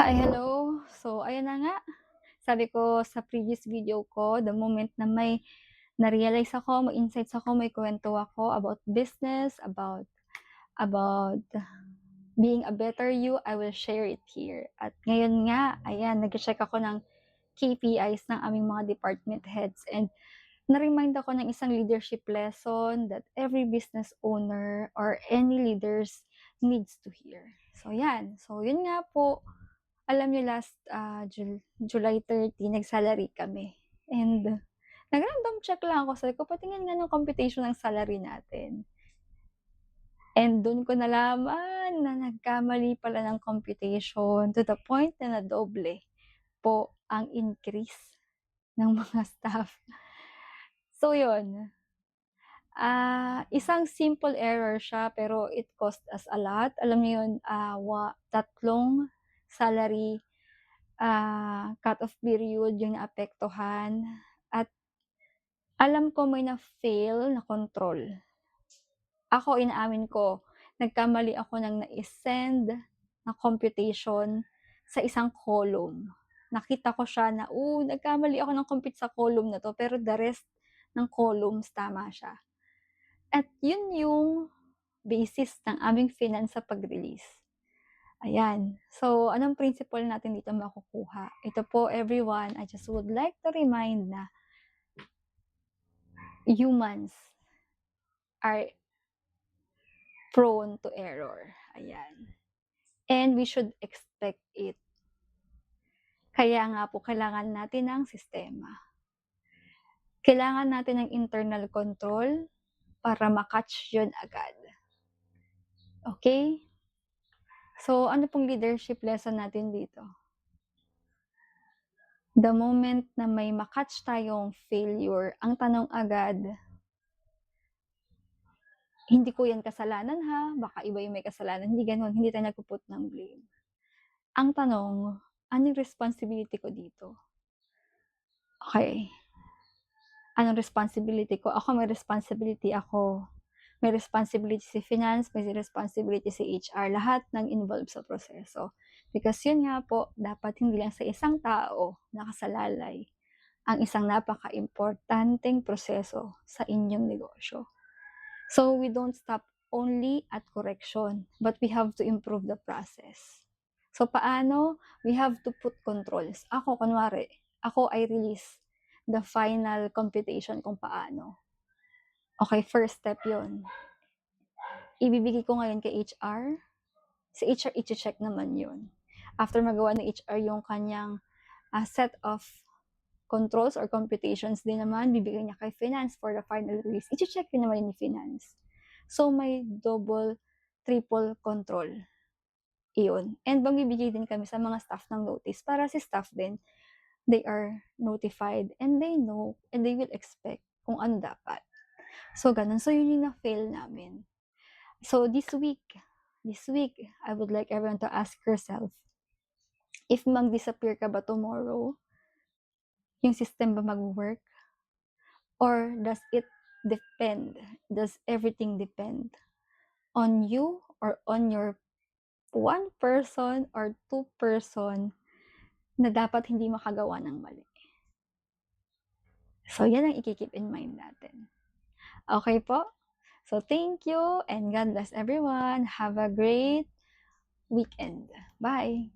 Hi, hello. So, ayan na nga. Sabi ko sa previous video ko, the moment na may na-realize ako, may insights ako, may kwento ako about business, about being a better you, I will share it here. At ngayon nga, ayan, nag-check ako ng KPIs ng aming mga department heads and na-remind ako ng isang leadership lesson that every business owner or any leaders needs to hear. So, yan. So, yun nga po, alam niyo last, July 30 nag-salary kami and nag-random check lang ako, sabi ko, "Patingin nga ng computation ng salary natin." And dun ko nalaman na nagkamali pala ng computation to the point na nadoble po ang increase ng mga staff. So yun, isang simple error siya pero it cost us a lot. Alam niyo yun, 3 salary cut-off period yung naapektuhan at alam ko may na-fail na control. Ako, inaamin ko, nagkamali ako ng nai-send na computation sa isang column. Nakita ko siya na, nagkamali ako ng compute sa column na 'to, pero the rest ng columns tama siya. At yun yung basis ng aming finance sa pag-release. Ayan. So, anong principle natin dito makukuha? Ito po everyone, I just would like to remind na humans are prone to error. Ayan. And we should expect it. Kaya nga po kailangan natin ng sistema. Kailangan natin ng internal control para ma-catch yun agad. Okay? So, ano pong leadership lesson natin dito? The moment na may ma-catch tayong failure, ang tanong agad, hindi ko yan kasalanan ha, baka iba yung may kasalanan, hindi gano'n, hindi tayo nagpo-put ng blame. Ang tanong, anong responsibility ko dito? Okay, anong responsibility ko? Ako may responsibility ako. May responsibility si finance, may responsibility si HR, lahat ng involved sa proseso. Because yun nga po, dapat hindi lang sa isang tao nakasalalay ang isang napaka-importanteng proseso sa inyong negosyo. So we don't stop only at correction, but we have to improve the process. So paano? We have to put controls. Ako, kunwari, I release the final computation kung paano. Okay, first step yun. Ibibigay ko ngayon kay HR. Si HR, i-check naman yun. After magawa ng HR yung kanyang set of controls or computations din naman, bibigay niya kay finance for the final release. I-check din naman ni finance. So, may double, triple control. Iyon. And magbibigay din kami sa mga staff ng notice para si staff din, they are notified and they know and they will expect kung ano dapat. So, ganun. So, yun yung na-fail namin. So, this week, I would like everyone to ask yourself, if mag-disappear ka ba tomorrow, yung system ba mag-work? Or does it depend? Does everything depend on you or on your one person or two person na dapat hindi makagawa ng mali? So, yan ang i-keep in mind natin. Okay po? So, thank you and God bless everyone. Have a great weekend. Bye!